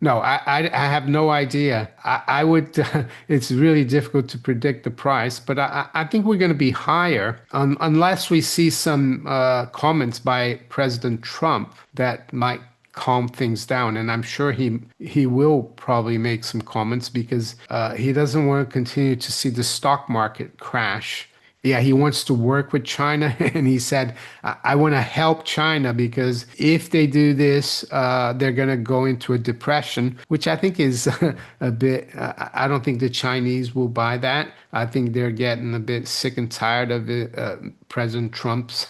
No, I have no idea. I would, it's really difficult to predict the price, but I think we're going to be higher unless we see some comments by President Trump that might calm things down. And I'm sure he will probably make some comments because he doesn't want to continue to see the stock market crash. Yeah, he wants to work with China, and he said, I want to help China because if they do this, they're going to go into a depression," which I think is a bit, I don't think the Chinese will buy that. I think they're getting a bit sick and tired of it, President Trump's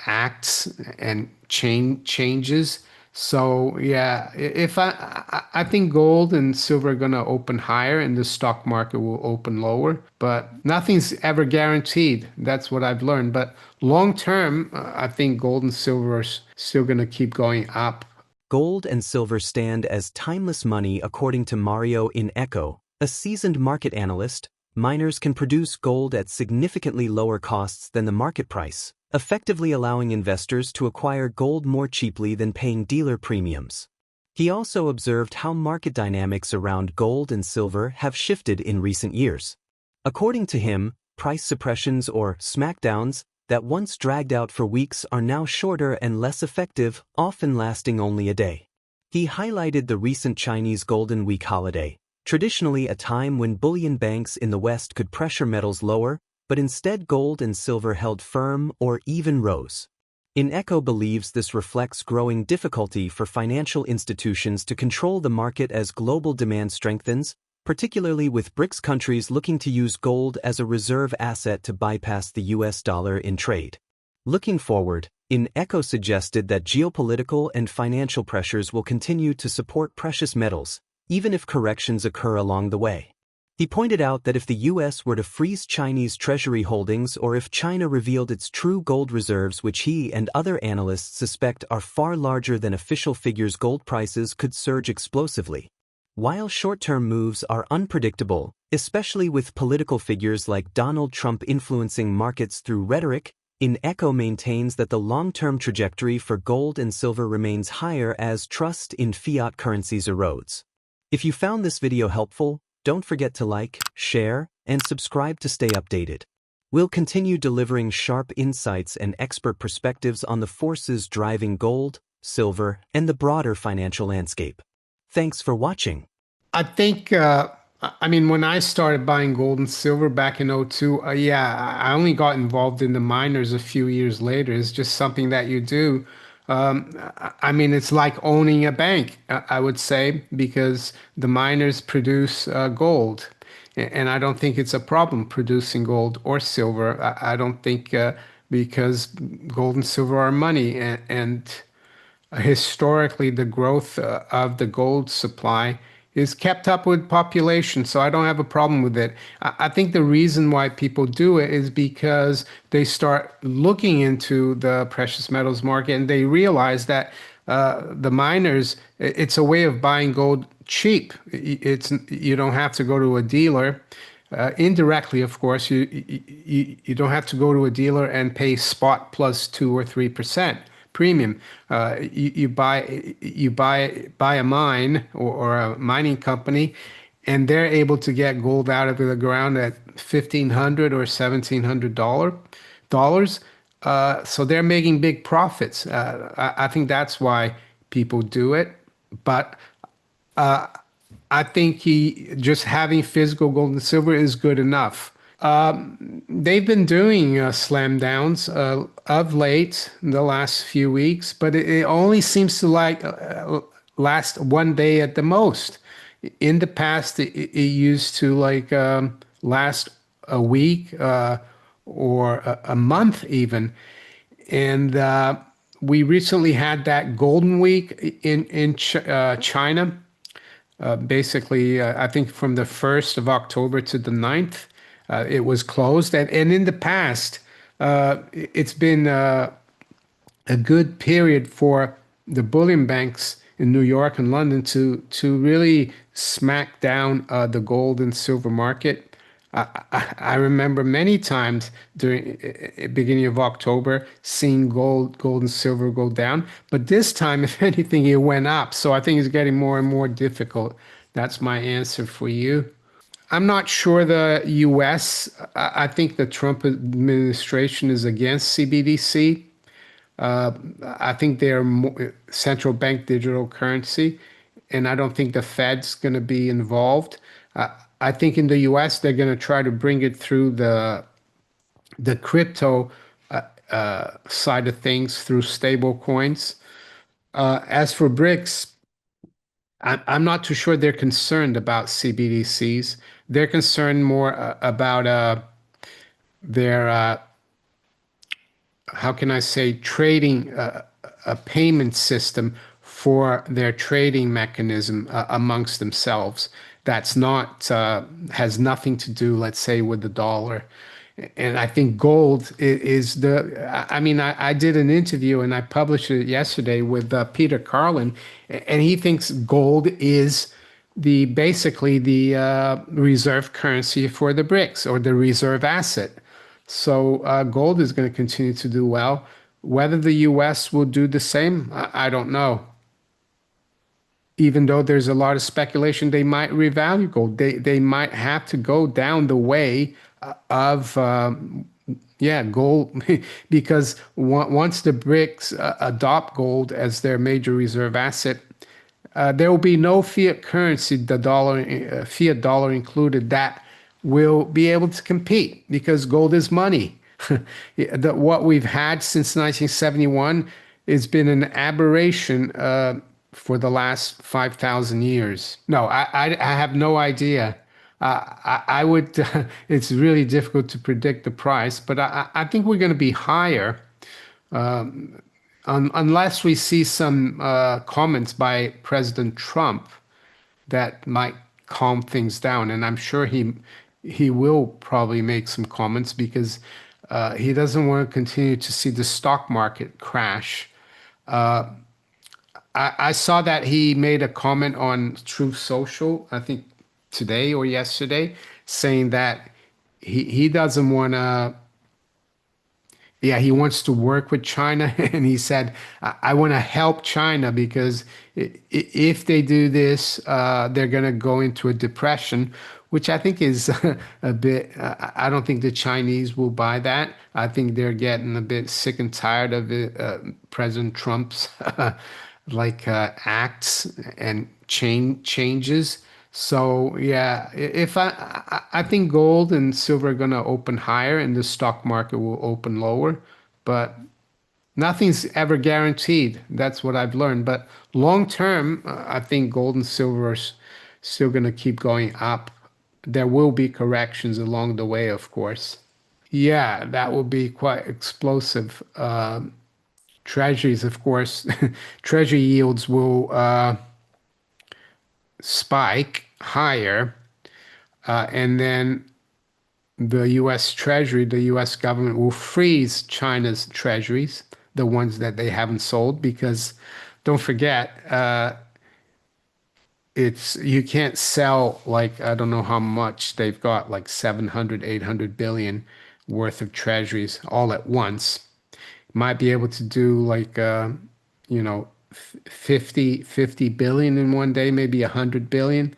acts and changes. So yeah, if I think gold and silver are gonna open higher and the stock market will open lower, but nothing's ever guaranteed. That's what I've learned. But long term, I think gold and silver are still gonna keep going up. Gold and silver stand as timeless money according to Mario Innecco, a seasoned market analyst. Miners can produce gold at significantly lower costs than the market price, effectively allowing investors to acquire gold more cheaply than paying dealer premiums. He also observed how market dynamics around gold and silver have shifted in recent years. According to him, price suppressions or smackdowns that once dragged out for weeks are now shorter and less effective, often lasting only a day. He highlighted the recent Chinese Golden Week holiday, traditionally a time when bullion banks in the West could pressure metals lower, but instead gold and silver held firm or even rose. Innecco believes this reflects growing difficulty for financial institutions to control the market as global demand strengthens, particularly with BRICS countries looking to use gold as a reserve asset to bypass the US dollar in trade. Looking forward, Innecco suggested that geopolitical and financial pressures will continue to support precious metals, even if corrections occur along the way. He pointed out that if the US were to freeze Chinese treasury holdings or if China revealed its true gold reserves, which he and other analysts suspect are far larger than official figures, gold prices could surge explosively. While short-term moves are unpredictable, especially with political figures like Donald Trump influencing markets through rhetoric, Innecco maintains that the long-term trajectory for gold and silver remains higher as trust in fiat currencies erodes. If you found this video helpful, don't forget to like, share, and subscribe to stay updated. We'll continue delivering sharp insights and expert perspectives on the forces driving gold, silver, and the broader financial landscape. Thanks for watching. I think, I mean, when I started buying gold and silver back in '02, yeah, I only got involved in the miners a few years later. It's just something that you do. I mean, it's like owning a bank, I would say, because the miners produce gold. And I don't think it's a problem producing gold or silver. I don't think because gold and silver are money. And historically, the growth of the gold supply is kept up with population, so I don't have a problem with it. I think the reason why people do it is because they start looking into the precious metals market and they realize that the miners, it's a way of buying gold cheap. It's you don't have to go to a dealer. Indirectly, of course, you don't have to go to a dealer and pay spot plus 2 or 3% premium. You buy a mine or a mining company, and they're able to get gold out of the ground at $1,500 or $1,700. So they're making big profits. I think that's why people do it. But I think he just having physical gold and silver is good enough. They've been doing slam downs of late in the last few weeks, but it only seems to last one day at the most. In the past, it used to last a week or a month even. And we recently had that Golden Week in China. Basically, I think from the 1st of October to the 9th, it was closed. And in the past, it's been a good period for the bullion banks in New York and London to really smack down the gold and silver market. I remember many times during beginning of October seeing gold and silver go down, but this time, if anything, it went up. So I think it's getting more and more difficult. That's my answer for you. I'm not sure the US. I think the Trump administration is against CBDC. I think they're central bank digital currency, and I don't think the Fed's going to be involved. Uh, I think in the US they're going to try to bring it through the crypto side of things through stable coins. As for BRICS, I'm not too sure they're concerned about CBDCs. They're concerned more about their how can I say, trading a payment system for their trading mechanism amongst themselves. That's not has nothing to do, let's say, with the dollar. And I think gold is I mean, I did an interview and I published it yesterday with Peter Carlin, and he thinks gold is the basically the reserve currency for the BRICS or the reserve asset. So gold is going to continue to do well. Whether the US will do the same, I don't know. Even though there's a lot of speculation, they might revalue gold. They might have to go down the way of yeah, gold, because once the BRICS adopt gold as their major reserve asset, there will be no fiat currency, the dollar, fiat dollar included, that will be able to compete because gold is money. What we've had since 1971 has been an aberration for the last 5,000 years. No, I have no idea. I would, it's really difficult to predict the price, but I think we're going to be higher unless we see some comments by President Trump that might calm things down. And I'm sure he will probably make some comments because he doesn't want to continue to see the stock market crash. I saw that he made a comment on Truth Social, I think today or yesterday, saying that he doesn't want to, yeah, he wants to work with China. And he said, I want to help China because if they do this, they're going to go into a depression, which I think is a bit, I don't think the Chinese will buy that. I think they're getting a bit sick and tired of it, President Trump's acts and changes. So yeah, if I think gold and silver are gonna open higher and the stock market will open lower, but nothing's ever guaranteed. That's what I've learned. But long term, I think gold and silver are still gonna keep going up. There will be corrections along the way, of course. Yeah, that will be quite explosive. Treasuries, of course, treasury yields will spike higher, and then the US Treasury, the US government will freeze China's treasuries, the ones that they haven't sold, because don't forget, it's you can't sell like I don't know how much they've got, like 700, 800 billion worth of treasuries all at once. Might be able to do like you know 50 billion in one day, maybe 100 billion,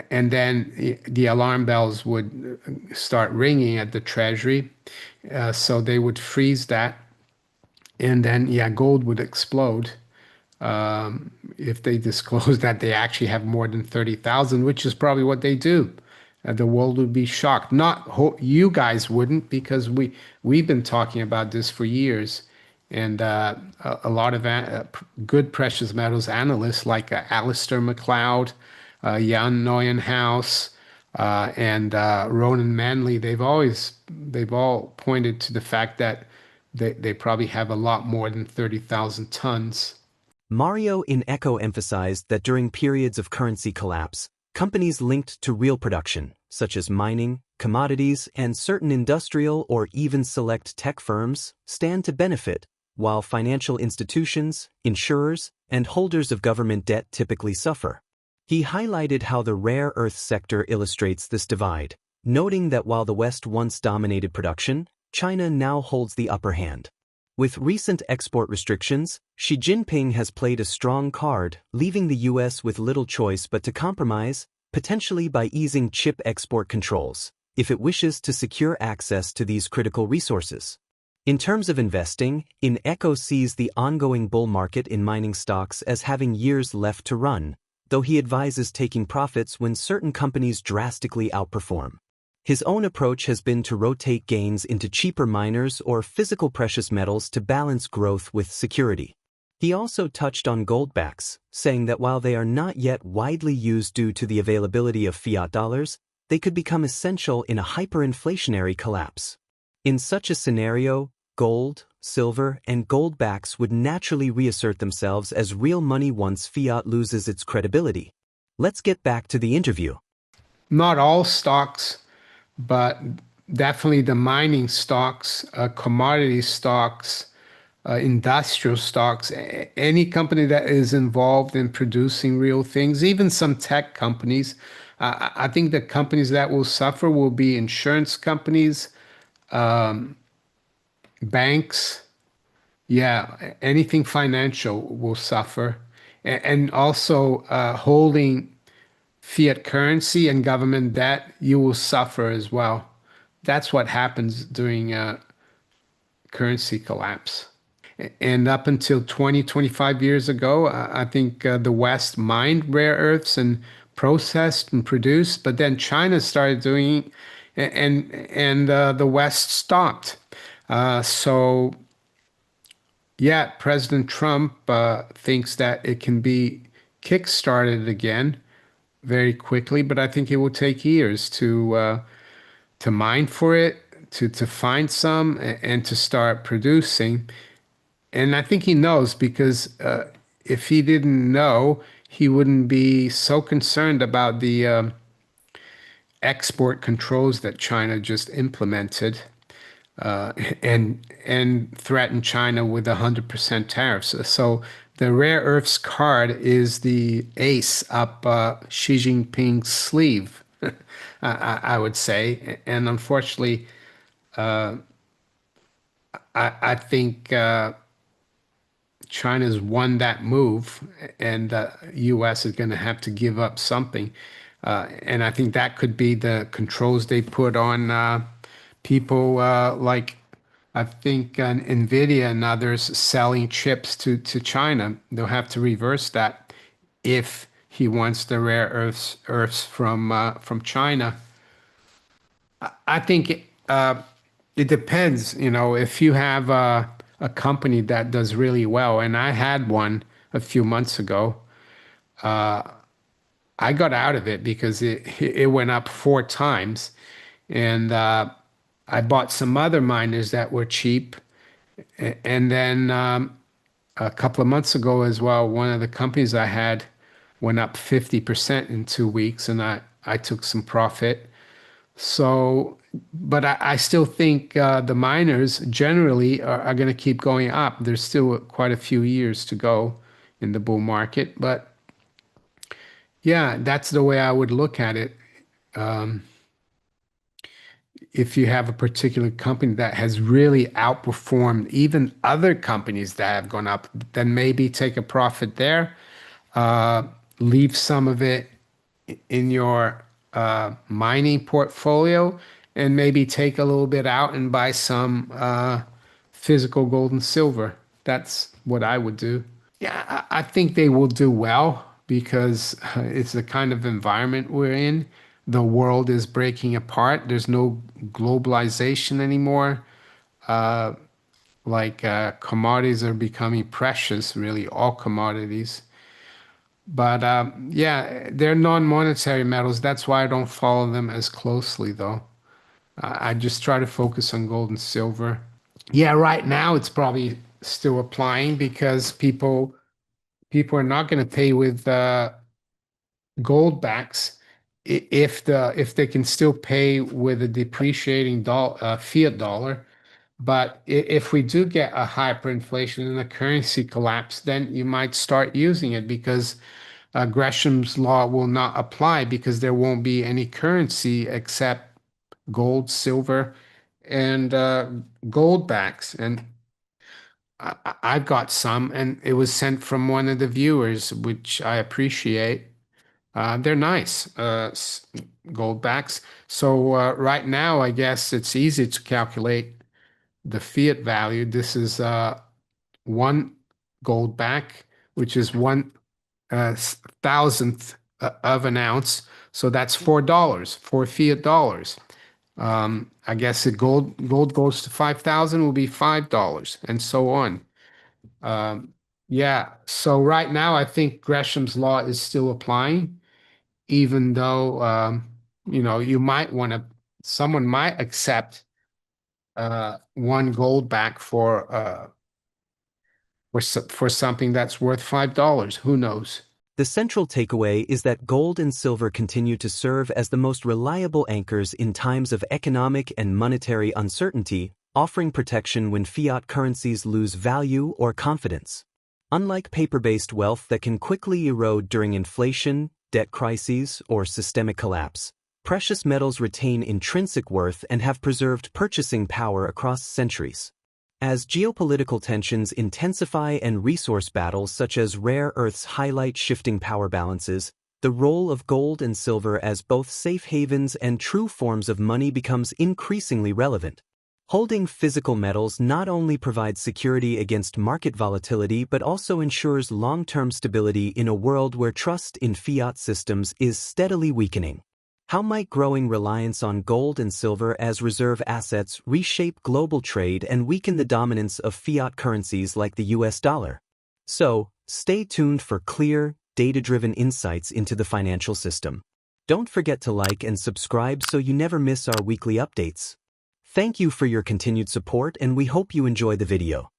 and then the alarm bells would start ringing at the treasury, so they would freeze that, and then yeah, gold would explode if they disclose that they actually have more than 30,000, which is probably what they do. The world would be shocked. Not you guys wouldn't, because we've been talking about this for years, and a lot of good precious metals analysts like Alistair McLeod, Jan Neuenhaus, and Ronan Manley, they've all pointed to the fact that they probably have a lot more than 30,000 tons. Mario Innecco emphasized that during periods of currency collapse, companies linked to real production, such as mining, commodities, and certain industrial or even select tech firms, stand to benefit, while financial institutions, insurers, and holders of government debt typically suffer. He highlighted how the rare earth sector illustrates this divide. noting that while the West once dominated production, China now holds the upper hand. With recent export restrictions, Xi Jinping has played a strong card, leaving the US with little choice but to compromise, potentially by easing chip export controls, if it wishes to secure access to these critical resources. In terms of investing, Innecco sees the ongoing bull market in mining stocks as having years left to run, though he advises taking profits when certain companies drastically outperform. His own approach has been to rotate gains into cheaper miners or physical precious metals to balance growth with security. He also touched on goldbacks, saying that while they are not yet widely used due to the availability of fiat dollars, they could become essential in a hyperinflationary collapse. In such a scenario, gold, silver, and goldbacks would naturally reassert themselves as real money once fiat loses its credibility. Let's get back to the interview. Not all stocks, but definitely the mining stocks, commodity stocks, industrial stocks, any company that is involved in producing real things, even some tech companies. I think the companies that will suffer will be insurance companies, banks. Yeah, anything financial will suffer. And also holding fiat currency and government debt, you will suffer as well. That's what happens during currency collapse. And up until 20, 25 years ago, I think the West mined rare earths and processed and produced, but then China started doing it, and the West stopped. So yeah, President Trump thinks that it can be kick-started again very quickly, but I think it will take years to mine for it, to find some, and to start producing. And I think he knows because if he didn't know, he wouldn't be so concerned about the export controls that China just implemented and threatened China with 100% tariffs. So the rare earths card is the ace up Xi Jinping's sleeve, I would say. And unfortunately, I think China's won that move, and the U.S. is going to have to give up something. And I think that could be the controls they put on people like I think Nvidia and others selling chips to China. They'll have to reverse that if he wants the rare earths from China. I think it depends, if you have a company that does really well, and I had one a few months ago, I got out of it because it went up 4 times, and I bought some other miners that were cheap, and then a couple of months ago as well, one of the companies I had went up 50% in 2 weeks, and I took some profit. So, but I still think the miners generally are going to keep going up. There's still quite a few years to go in the bull market. But yeah, that's the way I would look at it. If you have a particular company that has really outperformed even other companies that have gone up, then maybe take a profit there, uh, leave some of it in your mining portfolio, and maybe take a little bit out and buy some physical gold and silver. That's what I would do. Yeah, I think they will do well because it's the kind of environment we're in. The world is breaking apart. There's no globalization anymore. Like commodities are becoming precious, really, all commodities. But yeah, they're non-monetary metals. That's why I don't follow them as closely, though. I just try to focus on gold and silver. Yeah, right now it's probably still applying because people are not going to pay with gold backs if they can still pay with a depreciating fiat dollar. But if we do get a hyperinflation and a currency collapse, then you might start using it because Gresham's law will not apply because there won't be any currency except gold, silver, and gold backs. And I've got some, and it was sent from one of the viewers, which I appreciate. They're nice, gold backs. So right now, I guess it's easy to calculate the fiat value. This is one gold back, which is one thousandth of an ounce. So that's $4, $4 fiat. I guess the gold goes to 5,000 will be $5 and so on. Um, yeah. So right now, I think Gresham's law is still applying, even though you might want to. Someone might accept one gold back for something that's worth $5. Who knows? The central takeaway is that gold and silver continue to serve as the most reliable anchors in times of economic and monetary uncertainty, offering protection when fiat currencies lose value or confidence. Unlike paper-based wealth that can quickly erode during inflation, debt crises, or systemic collapse, precious metals retain intrinsic worth and have preserved purchasing power across centuries. As geopolitical tensions intensify and resource battles such as rare earths highlight shifting power balances, the role of gold and silver as both safe havens and true forms of money becomes increasingly relevant. Holding physical metals not only provides security against market volatility but also ensures long-term stability in a world where trust in fiat systems is steadily weakening. How might growing reliance on gold and silver as reserve assets reshape global trade and weaken the dominance of fiat currencies like the US dollar? So, stay tuned for clear, data-driven insights into the financial system. Don't forget to like and subscribe so you never miss our weekly updates. Thank you for your continued support, and we hope you enjoy the video.